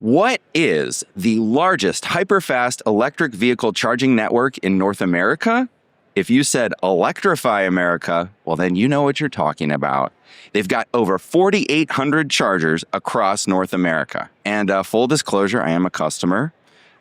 What is the largest hyperfast electric vehicle charging network in North America? If you said Electrify America, well, then you know what you're talking about. They've got over 4,800 chargers across North America. And full disclosure, I am a customer.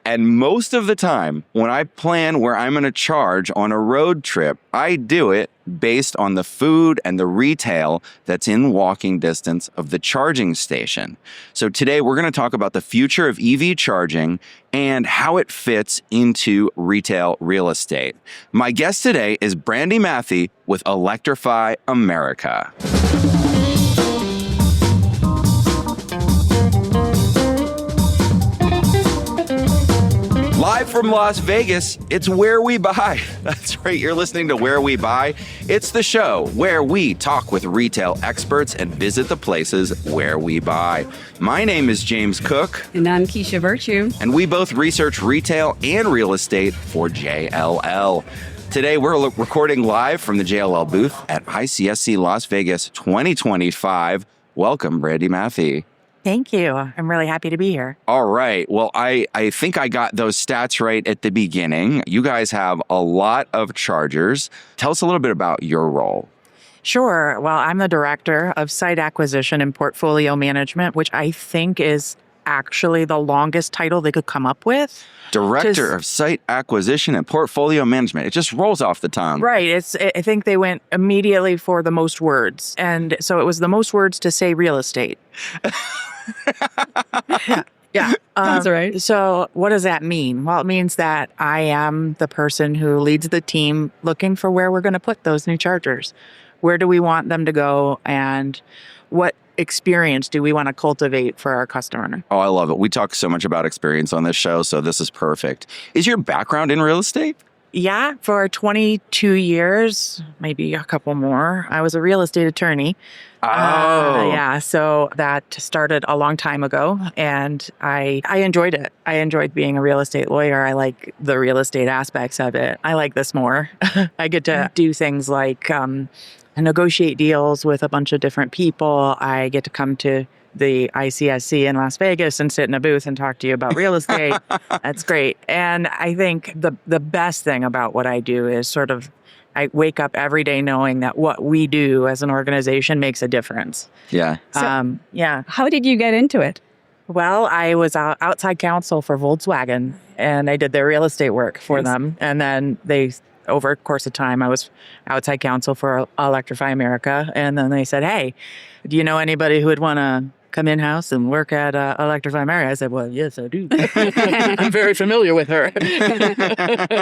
And most of the time, when I plan where I'm going to charge on a road trip, I do it based on the food and the retail that's in walking distance of the charging station. So today, we're going to talk about the future of EV charging and how it fits into retail real estate. My guest today is Brandy Mathie with Electrify America. Live from Las Vegas, it's Where We Buy. That's right, you're listening to Where We Buy. It's the show where we talk with retail experts and visit the places where we buy. My name is James Cook. And I'm Keisha Virtue. And we both research retail and real estate for JLL. Today, we're recording live from the JLL booth at ICSC Las Vegas 2025. Welcome, Brandy Mathie. Thank you. I'm really happy to be here. All right. Well, I think I got those stats right at the beginning. You guys have a lot of chargers. Tell us a little bit about your role. Sure. Well, I'm the director of site acquisition and portfolio management, which I think is actually the longest title they could come up with. Director of site acquisition and portfolio management. It just rolls off the tongue. Right. I think they went immediately for the most words. And so it was the most words to say real estate. Yeah. That's right. So what does that mean? Well, it means that I am the person who leads the team looking for where we're going to put those new chargers. Where do we want them to go? And what experience do we want to cultivate for our customer? Oh, I love it. We talk so much about experience on this show, so this is perfect. Is your background in real estate? Yeah, for 22 years, maybe a couple more. I was a real estate attorney. Oh. So that started a long time ago, and I enjoyed it. I enjoyed being a real estate lawyer. I like the real estate aspects of it. I like this more. I get to do things like negotiate deals with a bunch of different people. I get to come to the ICSC in Las Vegas and sit in a booth and talk to you about real estate. That's great. And I think the best thing about what I do is sort of I wake up every day knowing that what we do as an organization makes a difference. Yeah. How did you get into it? Well, I was outside counsel for Volkswagen, and I did their real estate work for them. And then over a course of time, I was outside counsel for Electrify America. And then they said, hey, do you know anybody who would want to come in-house and work at Electrify America? I said, well, yes, I do. I'm very familiar with her.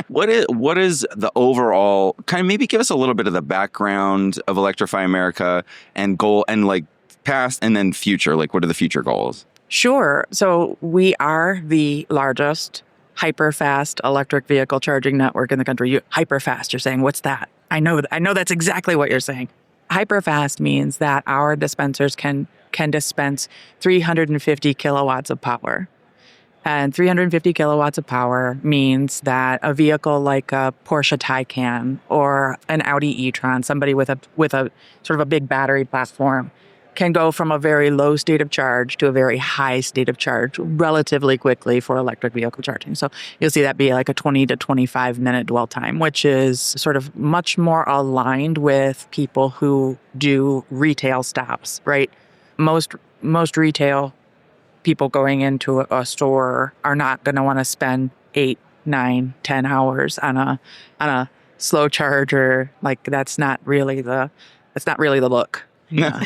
What is the overall, kind of maybe give us a little bit of the background of Electrify America and goal and like past and then future, like what are the future goals? Sure. So we are the largest hyper-fast electric vehicle charging network in the country. Hyper-fast, you're saying, what's that? I know that's exactly what you're saying. Hyper-fast means that our dispensers can dispense 350 kilowatts of power. And 350 kilowatts of power means that a vehicle like a Porsche Taycan or an Audi e-tron, somebody with a sort of a big battery platform, can go from a very low state of charge to a very high state of charge relatively quickly for electric vehicle charging. So you'll see that be like a 20 to 25 minute dwell time, which is sort of much more aligned with people who do retail stops, right? Most retail people going into a store are not going to want to spend 8, 9, 10 hours on a slow charger. Like that's not really the look. No.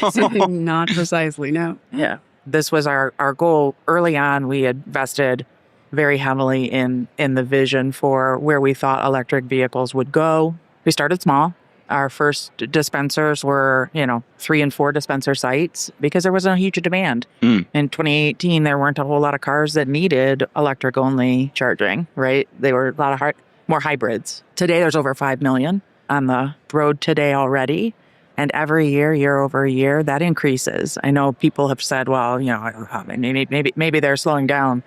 Not precisely, no. Yeah. This was our goal. Early on, we had invested very heavily in the vision for where we thought electric vehicles would go. We started small. Our first dispensers were, 3 and 4 dispenser sites because there wasn't a huge demand. In 2018, there weren't a whole lot of cars that needed electric-only charging, right? They were a lot of more hybrids. Today, there's over 5 million on the road today already. And every year over year, that increases. I know people have said, well, maybe they're slowing down,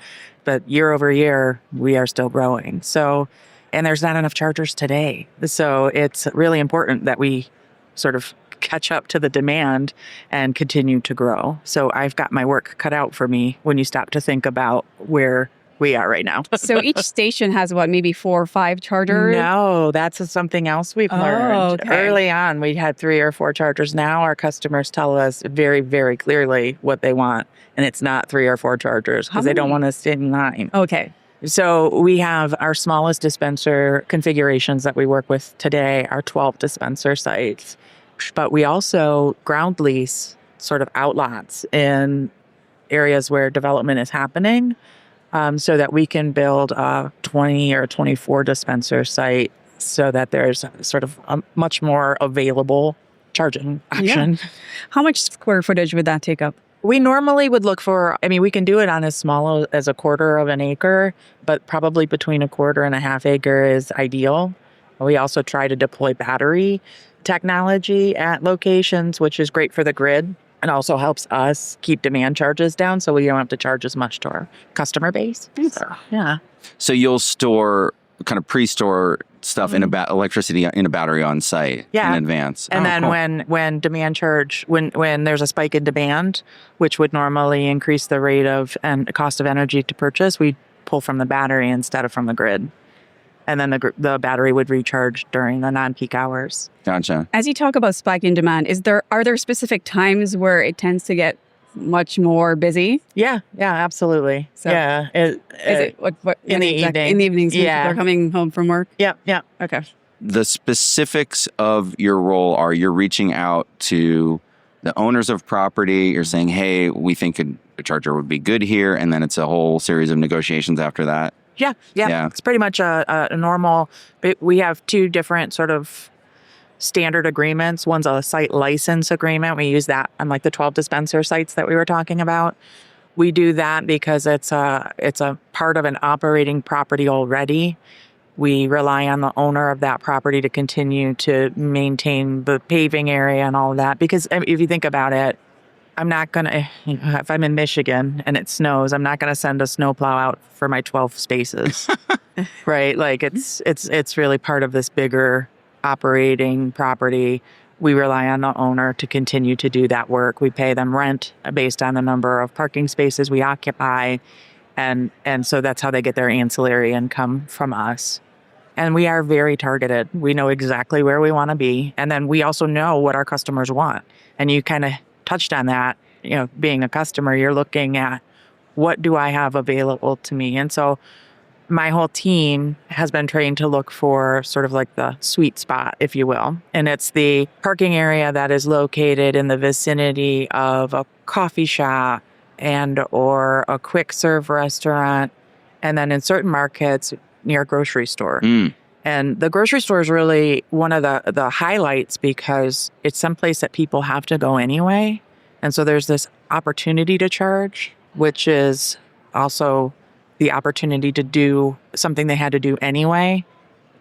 but year over year, we are still growing. So, and there's not enough chargers today. So it's really important that we sort of catch up to the demand and continue to grow. So I've got my work cut out for me when you stop to think about where we are right now. So each station has what, maybe 4 or 5 chargers? No, that's something else we've learned. Okay. Early on, we had 3 or 4 chargers. Now our customers tell us very, very clearly what they want. And it's not 3 or 4 chargers because they don't want to sit in line. Okay. So we have our smallest dispenser configurations that we work with today are 12 dispenser sites. But we also ground lease sort of outlots in areas where development is happening. So that we can build a 20 or 24 dispenser site so that there's sort of a much more available charging option. Yeah. How much square footage would that take up? We normally would look for, we can do it on as small as 1/4 of an acre, but probably between 1/4 and 1/2 acre is ideal. We also try to deploy battery technology at locations, which is great for the grid. It also helps us keep demand charges down so we don't have to charge as much to our customer base. So, yeah. So you'll store, kind of pre-store stuff in electricity in a battery on site in advance. And then cool. when demand charge, when there's a spike in demand, which would normally increase the rate of and cost of energy to purchase, we pull from the battery instead of from the grid. And then the battery would recharge during the non-peak hours. Gotcha. As you talk about spike in demand, are there specific times where it tends to get much more busy? Yeah, absolutely. So yeah. Is it what in the evening? In the evenings when Yeah. people are coming home from work? Yeah. Okay. The specifics of your role are you're reaching out to the owners of property. You're saying, hey, we think a charger would be good here. And then it's a whole series of negotiations after that. Yeah. It's pretty much a normal. We have 2 different sort of standard agreements. One's a site license agreement. We use that on like the 12 dispenser sites that we were talking about. We do that because it's a part of an operating property already. We rely on the owner of that property to continue to maintain the paving area and all of that. Because if you think about it, I'm not going to, if I'm in Michigan and it snows, I'm not going to send a snowplow out for my 12 spaces, right? Like it's really part of this bigger operating property. We rely on the owner to continue to do that work. We pay them rent based on the number of parking spaces we occupy. And so that's how they get their ancillary income from us. And we are very targeted. We know exactly where we want to be. And then we also know what our customers want. And you kind of touched on that, being a customer, you're looking at what do I have available to me? And so my whole team has been trained to look for sort of like the sweet spot, if you will. And it's the parking area that is located in the vicinity of a coffee shop and or a quick serve restaurant. And then in certain markets, near a grocery store. And the grocery store is really one of the highlights because it's someplace that people have to go anyway. And so there's this opportunity to charge, which is also the opportunity to do something they had to do anyway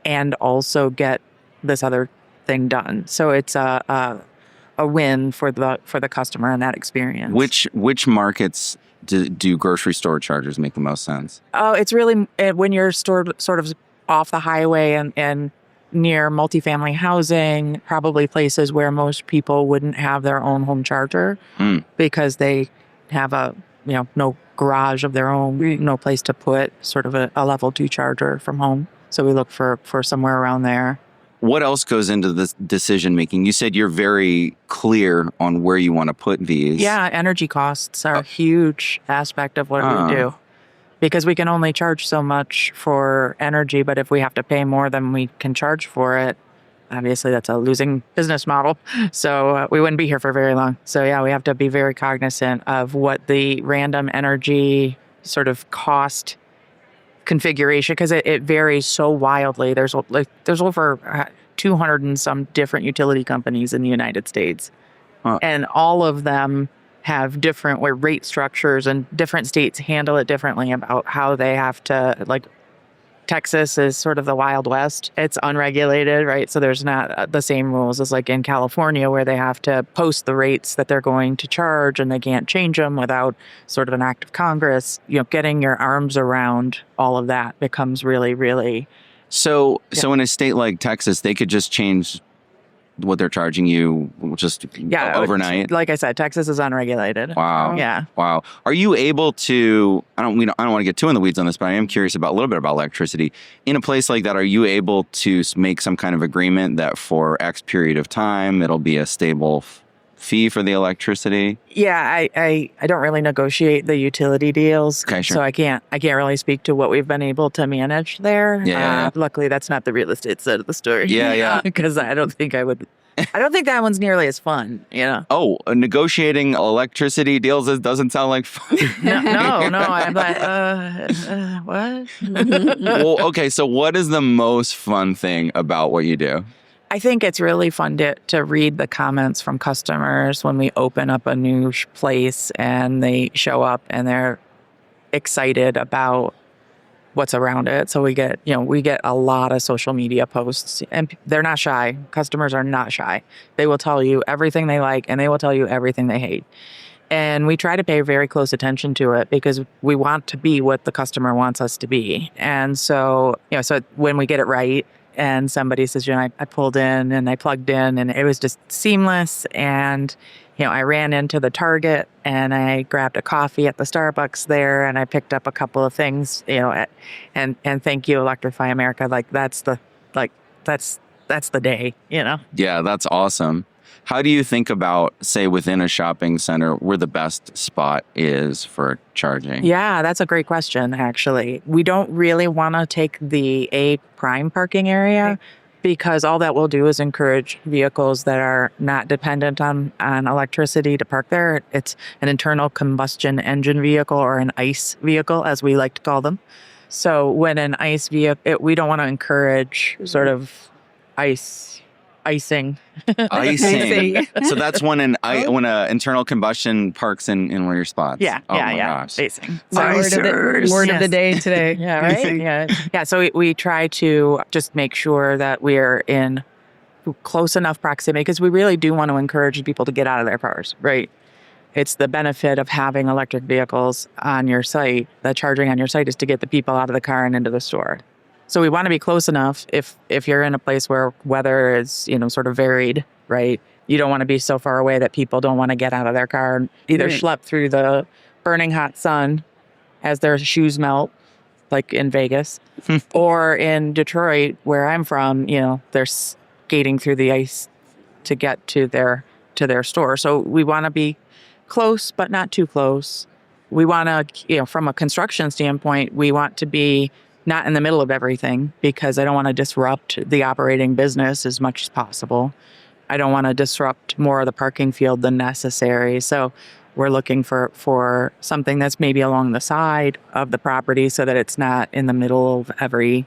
and also get this other thing done. So it's a win for the customer in that experience. Which markets do grocery store chargers make the most sense? Oh, it's really when you're stored sort of off the highway and near multifamily housing, probably places where most people wouldn't have their own home charger because they have no garage of their own, no place to put sort of a level 2 charger from home. So we look for somewhere around there. What else goes into this decision making? You said you're very clear on where you want to put these. Yeah, energy costs are a huge aspect of what we do. Because we can only charge so much for energy, but if we have to pay more than we can charge for it, obviously that's a losing business model. So we wouldn't be here for very long. So yeah, we have to be very cognizant of what the random energy sort of cost configuration, because it varies so wildly. There's over 200 and some different utility companies in the United States. And all of them have different rate structures, and different states handle it differently about how they have to, like, Texas is sort of the Wild West. It's unregulated, right? So there's not the same rules as like in California, where they have to post the rates that they're going to charge and they can't change them without sort of an act of Congress. Getting your arms around all of that becomes really, really... So in a state like Texas, they could just change what they're charging you just overnight? Like I said, Texas is unregulated. Wow. Yeah. Wow. Are you able to, I don't want to get too in the weeds on this, but I am curious about a little bit about electricity. In a place like that, are you able to make some kind of agreement that for X period of time, it'll be a stable fee for the electricity? Yeah, I don't really negotiate the utility deals. Okay, sure. So I can't really speak to what we've been able to manage there. Yeah. Luckily, that's not the real estate side of the story. Yeah. Because I don't think that one's nearly as fun, Oh, negotiating electricity deals doesn't sound like fun. No. I'm like, what? Well, okay. So what is the most fun thing about what you do? I think it's really fun to read the comments from customers when we open up a new place and they show up and they're excited about what's around it. So we get a lot of social media posts, and they're not shy. Customers are not shy. They will tell you everything they like and they will tell you everything they hate. And we try to pay very close attention to it because we want to be what the customer wants us to be. And so, so when we get it right, and somebody says, I pulled in and I plugged in and it was just seamless. And, I ran into the Target and I grabbed a coffee at the Starbucks there and I picked up a couple of things, and thank you, Electrify America. Like that's the day, Yeah, that's awesome. How do you think about, say, within a shopping center, where the best spot is for charging? Yeah, that's a great question, actually. We don't really want to take the A prime parking area because all that will do is encourage vehicles that are not dependent on electricity to park there. It's an internal combustion engine vehicle, or an ICE vehicle, as we like to call them. So when an ICE vehicle, we don't want to encourage sort of icing. So that's when an internal combustion parks in one of your spots. Yeah. Oh my gosh. Icing. Word of the day today. Yeah, right? Yeah. So we try to just make sure that we're in close enough proximity because we really do want to encourage people to get out of their cars, right? It's the benefit of having electric vehicles on your site. The charging on your site is to get the people out of the car and into the store. So we want to be close enough if you're in a place where weather is, sort of varied, right? You don't want to be so far away that people don't want to get out of their car and either schlep through the burning hot sun as their shoes melt, like in Vegas, or in Detroit, where I'm from, they're skating through the ice to get to their store. So we want to be close, but not too close. We want to, from a construction standpoint, we want to be not in the middle of everything because I don't want to disrupt the operating business as much as possible. I don't want to disrupt more of the parking field than necessary. So we're looking for something that's maybe along the side of the property so that it's not in the middle of every,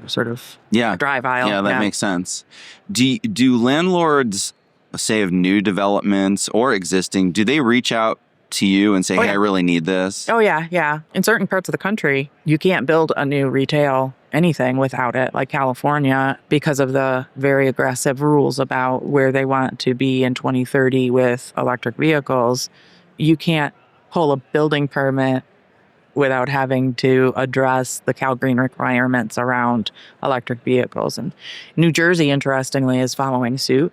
sort of drive aisle. Yeah, that makes sense. Do landlords, say of new developments or existing, do they reach out to you and say, hey, I really need this? Oh, yeah. In certain parts of the country, you can't build a new retail anything without it, like California, because of the very aggressive rules about where they want to be in 2030 with electric vehicles. You can't pull a building permit without having to address the Cal Green requirements around electric vehicles. And New Jersey, interestingly, is following suit.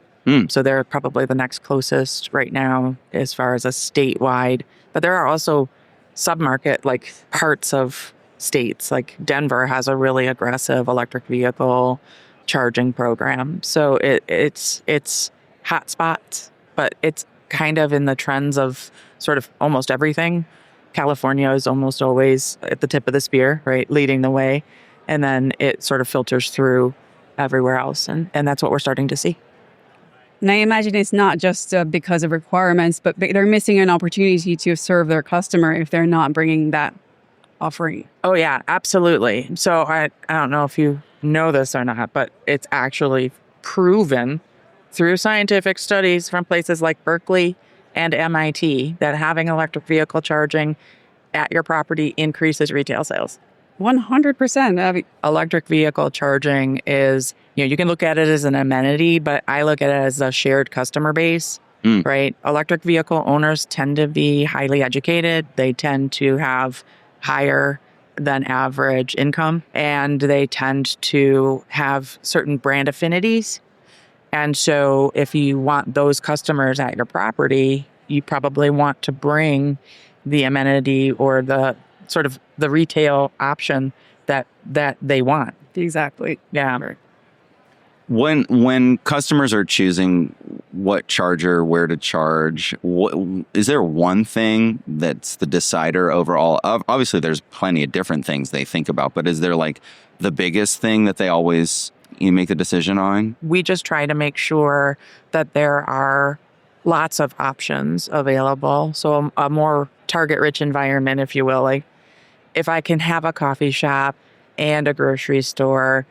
So they're probably the next closest right now as far as a statewide. But there are also submarket, like parts of states, like Denver has a really aggressive electric vehicle charging program. So it's hot spots, but it's kind of in the trends of sort of almost everything. California is almost always at the tip of the spear, right, leading the way. And then it sort of filters through everywhere else. And that's what we're starting to see. And I imagine it's not just because of requirements, but they're missing an opportunity to serve their customer if they're not bringing that offering. Oh, yeah, absolutely. So I don't know if you know this or not, but it's actually proven through scientific studies from places like Berkeley and MIT that having electric vehicle charging at your property increases retail sales. 100%. Electric vehicle charging is, you can look at it as an amenity, but I look at it as a shared customer base, right? Electric vehicle owners tend to be highly educated. They tend to have higher than average income, and they tend to have certain brand affinities. And so if you want those customers at your property, you probably want to bring the amenity or the sort of the retail option that they want. Exactly. Yeah. When customers are choosing what charger, where to charge, is there one thing that's the decider overall? Obviously, there's plenty of different things they think about, but is there like the biggest thing that they always make the decision on? We just try to make sure that there are lots of options available. So a more target-rich environment, if you will. Like if I can have a coffee shop and a grocery store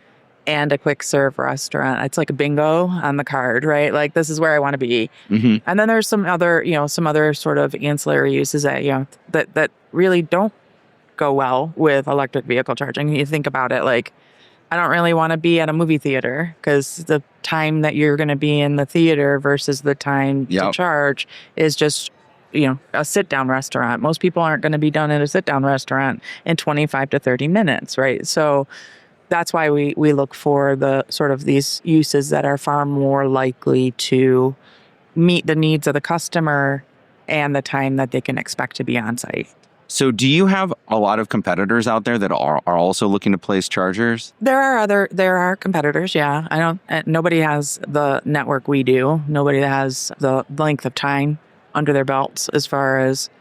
and a quick serve restaurant, it's like a bingo on the card, right? Like this is where I want to be. Mm-hmm. And then there's some other sort of ancillary uses that, that really don't go well with electric vehicle charging. You think about it like, I don't really want to be at a movie theater because the time that you're going to be in the theater versus the time to charge is just, a sit-down restaurant. Most people aren't going to be done at a sit-down restaurant in 25 to 30 minutes, right? So that's why we look for the sort of these uses that are far more likely to meet the needs of the customer and the time that they can expect to be on site. So do you have a lot of competitors out there that are also looking to place chargers? There are competitors, yeah. Nobody has the network we do. Nobody has the length of time under their belts as far as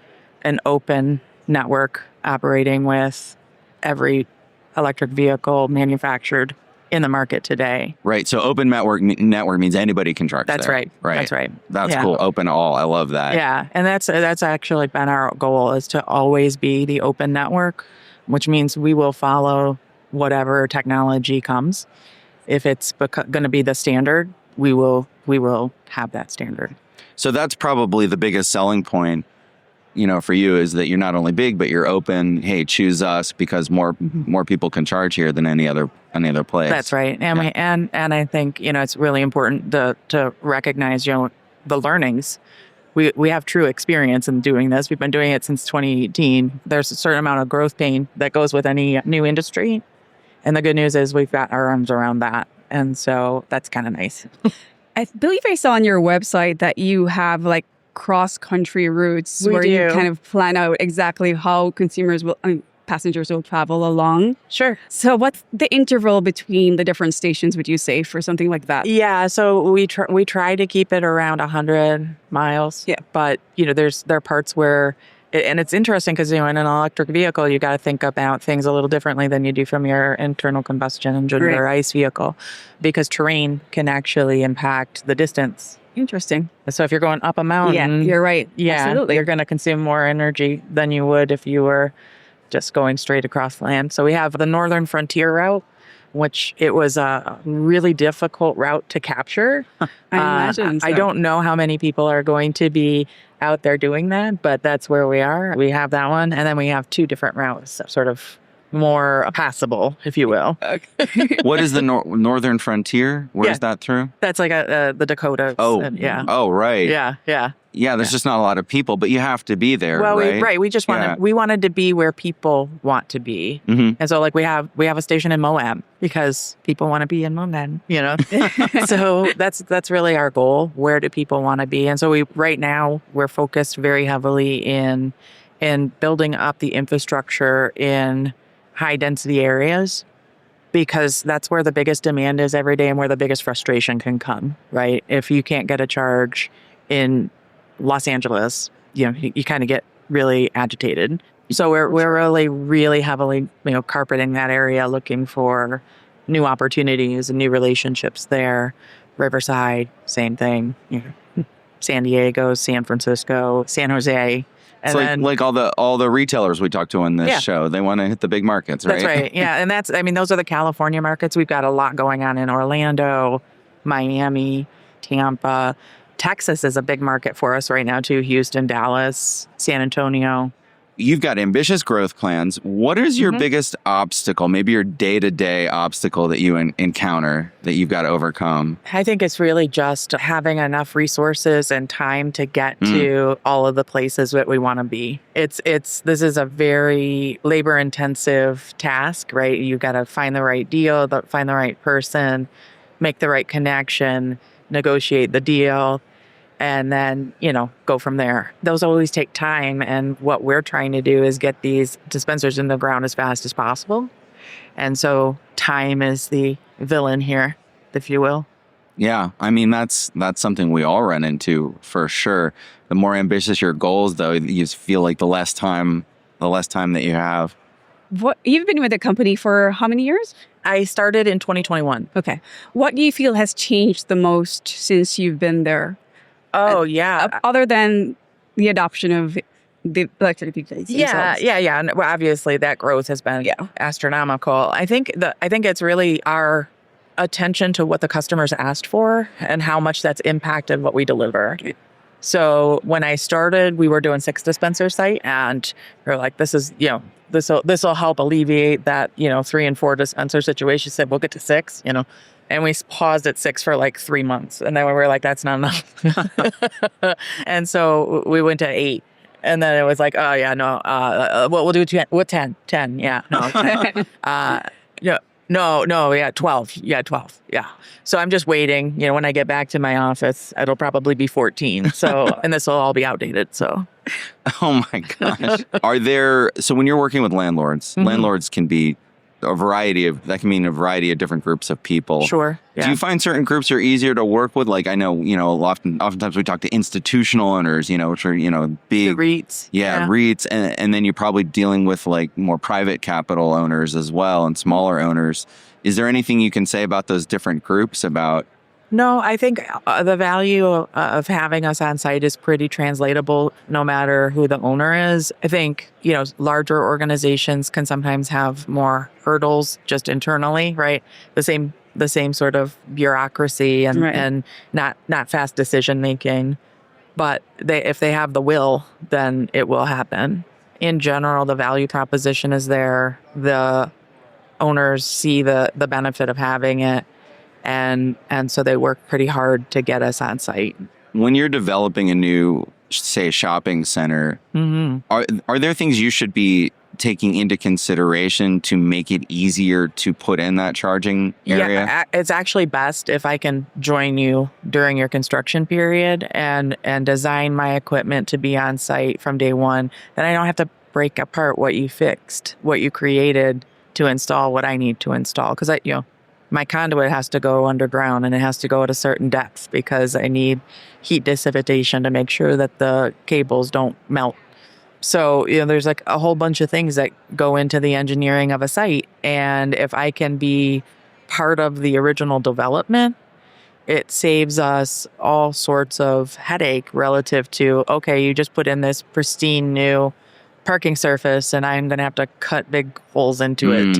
an open network operating with every electric vehicle manufactured in the market today. Right. So open network means anybody can charge. That's there. right. Right. That's right. That's cool. Open all. I love that. Yeah. And that's actually been our goal, is to always be the open network, which means we will follow whatever technology comes. If it's going to be the standard, we will have that standard. So that's probably the biggest selling point, for you, is that you're not only big, but you're open. Hey, choose us because more people can charge here than any other place. That's right. And and I think, it's really important to recognize, the learnings. We have true experience in doing this. We've been doing it since 2018. There's a certain amount of growth pain that goes with any new industry. And the good news is we've got our arms around that. And so that's kind of nice. I believe I saw on your website that you have like cross-country routes where you kind of plan out exactly how passengers will travel along. Sure. So what's the interval between the different stations, would you say, for something like that? Yeah, so we try to keep it around 100 miles. Yeah. But, there are parts where, and it's interesting because, in an electric vehicle, you got to think about things a little differently than you do from your internal combustion engine or ICE vehicle, because terrain can actually impact the distance. Interesting. So if you're going up a mountain, yeah, you're right. Yeah, absolutely, you're going to consume more energy than you would if you were just going straight across land. So we have the Northern Frontier route, which it was a really difficult route to capture. I imagine. I don't know how many people are going to be out there doing that, but that's where we are. We have that one, and then we have two different routes, sort of more passable, if you will. Okay. What is the Northern Frontier? Where is that through? That's like the Dakotas. Oh, yeah. Oh, right. Yeah. Yeah, there's just not a lot of people, but you have to be there, right? We just wanted to be where people want to be. Mm-hmm. And so like we have a station in Moab because people want to be in Moab, So that's really our goal. Where do people want to be? And so right now we're focused very heavily in building up the infrastructure in high density areas, because that's where the biggest demand is every day and where the biggest frustration can come, right? If you can't get a charge in Los Angeles, you kind of get really agitated. So we're really, really heavily, carpeting that area, looking for new opportunities and new relationships there. Riverside, same thing. San Diego, San Francisco, San Jose. It's like all the retailers we talked to on this show. They want to hit the big markets, right? That's right. Yeah, and those are the California markets. We've got a lot going on in Orlando, Miami, Tampa. Texas is a big market for us right now too. Houston, Dallas, San Antonio. You've got ambitious growth plans. What is your biggest obstacle, maybe your day-to-day obstacle that you encounter that you've got to overcome? I think it's really just having enough resources and time to get to all of the places that we want to be. This is a very labor-intensive task, right? You've got to find the right deal, find the right person, make the right connection, negotiate the deal, and then, go from there. Those always take time. And what we're trying to do is get these dispensers in the ground as fast as possible. And so time is the villain here, if you will. Yeah, I mean, that's something we all run into for sure. The more ambitious your goals, though, you just feel like the less time that you have. You've been with the company for how many years? I started in 2021. Okay. What do you feel has changed the most since you've been there? Oh, yeah. Other than the adoption of the electric vehicles. Yeah. And obviously, that growth has been astronomical. I think it's really our attention to what the customers asked for and how much that's impacted what we deliver. So when I started, we were doing 6 dispenser site, and we were like, this will help alleviate that 3 and 4 dispenser situation. Said we'll get to 6, and we paused at 6 for like 3 months, and then we were like, that's not enough. And so we went to 8. And then it was like, oh yeah, no, we'll do 10. What 10? 10, yeah, no, 10. No, 12. Yeah, 12. Yeah. So I'm just waiting. When I get back to my office, it'll probably be 14. So, and this will all be outdated. So. Oh my gosh. So when you're working with landlords, landlords can be that can mean a variety of different groups of people. Sure. Yeah. Do you find certain groups are easier to work with? Like I know, oftentimes we talk to institutional owners, which are, big REITs. Yeah, REITs. And then you're probably dealing with like more private capital owners as well and smaller owners. Is there anything you can say about those different groups about? No, I think the value of having us on site is pretty translatable no matter who the owner is. I think, larger organizations can sometimes have more hurdles just internally, right? The same sort of bureaucracy and not fast decision making. But if they have the will, then it will happen. In general, the value proposition is there. The owners see the benefit of having it. And so they work pretty hard to get us on site. When you're developing a new, say, shopping center, are there things you should be taking into consideration to make it easier to put in that charging area? Yeah, it's actually best if I can join you during your construction period and design my equipment to be on site from day one. Then I don't have to break apart what you fixed, what you created to install what I need to install. Because my conduit has to go underground and it has to go at a certain depth because I need heat dissipation to make sure that the cables don't melt. So, there's like a whole bunch of things that go into the engineering of a site. And if I can be part of the original development, it saves us all sorts of headache relative to, okay, you just put in this pristine new parking surface and I'm going to have to cut big holes into it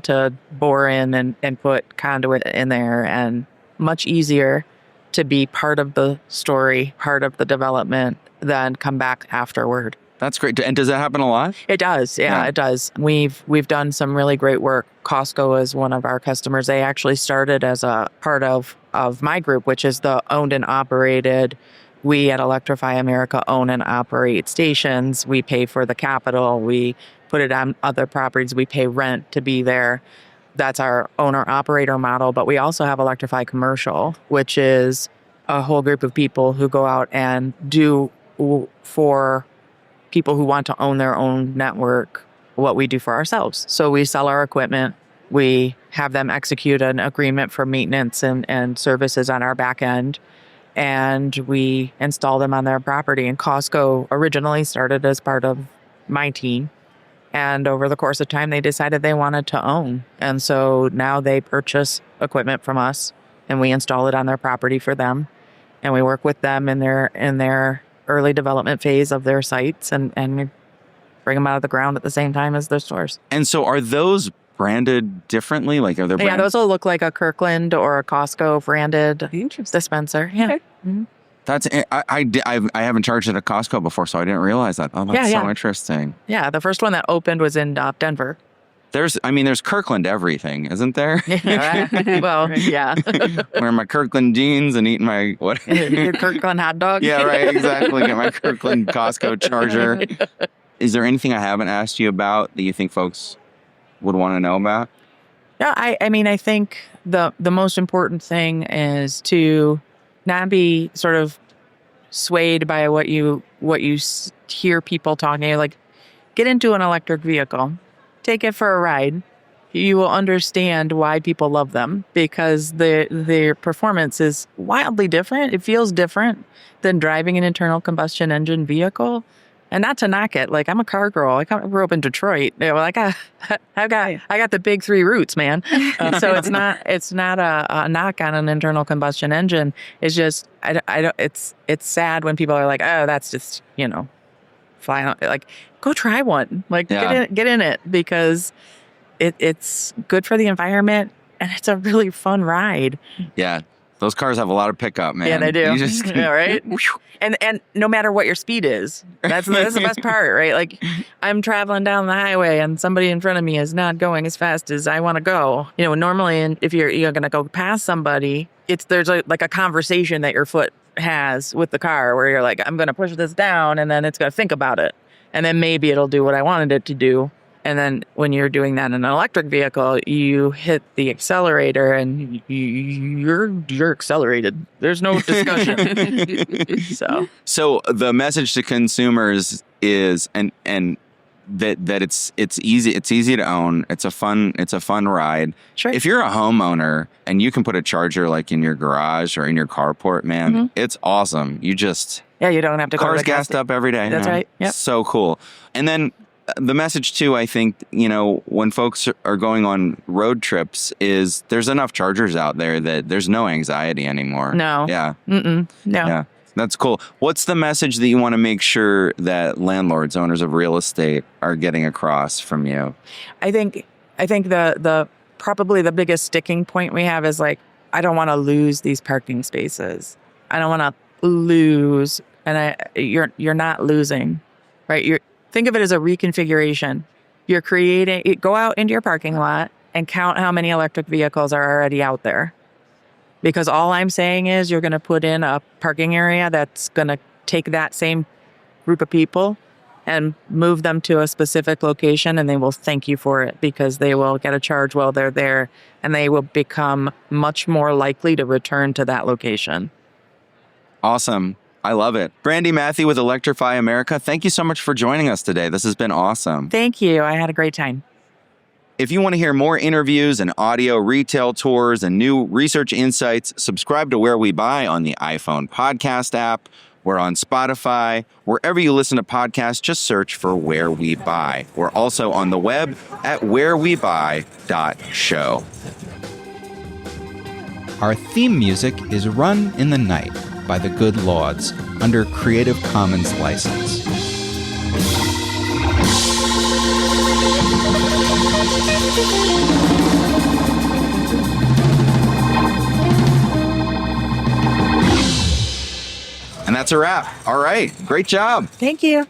to bore in and put conduit in there. And much easier to be part of the story, part of the development, than come back afterward. That's great. And does that happen a lot? It does. Yeah, it does. We've done some really great work. Costco is one of our customers. They actually started as a part of my group, which is the owned and operated. We at Electrify America own and operate stations. We pay for the capital. We put it on other properties. We pay rent to be there. That's our owner-operator model. But we also have Electrify Commercial, which is a whole group of people who go out and do for people who want to own their own network what we do for ourselves. So we sell our equipment. We have them execute an agreement for maintenance and services on our back end. And we install them on their property. And Costco originally started as part of my team. And over the course of time, they decided they wanted to own. And so now they purchase equipment from us and we install it on their property for them. And we work with them in their early development phase of their sites and we bring them out of the ground at the same time as their stores. And so are those branded differently? Like, are there Yeah, those will look like a Kirkland or a Costco branded dispenser. Yeah. Okay. Mm-hmm. That's I haven't charged at a Costco before, so I didn't realize that. Oh, that's so interesting. Yeah, the first one that opened was in Denver. There's Kirkland everything, isn't there? Well, yeah. Wearing my Kirkland jeans and eating my what? Your Kirkland hot dog. Yeah, right. Exactly. Get my Kirkland Costco charger. Is there anything I haven't asked you about that you think folks would want to know about? Yeah, I mean, I think the most important thing is to not be sort of swayed by what you hear people talking. Like, get into an electric vehicle, take it for a ride. You will understand why people love them, because their performance is wildly different. It feels different than driving an internal combustion engine vehicle. And not to knock it, like, I'm a car girl. I grew up in Detroit. You know, like I got the big three roots, man. So it's not a knock on an internal combustion engine. It's just I don't. It's sad when people are like, oh, that's just, you know, flying. Like, go try one. Like, get in it, because it's good for the environment and it's a really fun ride. Yeah. Those cars have a lot of pickup, man. Yeah, they do. You just, yeah, right? And no matter what your speed is, that's the best part, right? Like, I'm traveling down the highway and somebody in front of me is not going as fast as I want to go. You know, normally, and if you're going to go past somebody, there's a conversation that your foot has with the car where you're like, I'm going to push this down, and then it's going to think about it. And then maybe it'll do what I wanted it to do. And then when you're doing that in an electric vehicle, you hit the accelerator and you're accelerated. There's no discussion. So the message to consumers is and that it's easy to own. It's a fun ride. Sure. If you're a homeowner and you can put a charger like in your garage or in your carport, man, it's awesome. You just you don't have to cars gassed up every day. That's right. Yep. So cool. And then the message too, I think, you know, when folks are going on road trips, is there's enough chargers out there that there's no anxiety anymore. No. Yeah. No. Yeah. That's cool. What's the message that you want to make sure that landlords, owners of real estate, are getting across from you? I think the probably the biggest sticking point we have is, like, I don't want to lose these parking spaces. I don't want to lose, and you're not losing, right? Think of it as a reconfiguration. You're go out into your parking lot and count how many electric vehicles are already out there. Because all I'm saying is you're going to put in a parking area that's going to take that same group of people and move them to a specific location, and they will thank you for it, because they will get a charge while they're there, and they will become much more likely to return to that location. Awesome. I love it. Brandy Mathie with Electrify America, thank you so much for joining us today. This has been awesome. Thank you. I had a great time. If you want to hear more interviews and audio retail tours and new research insights, subscribe to Where We Buy on the iPhone podcast app. We're on Spotify. Wherever you listen to podcasts, just search for Where We Buy. We're also on the web at wherewebuy.show. Our theme music is Run in the Night by the Good Lords under Creative Commons license. And that's a wrap. All right. Great job. Thank you.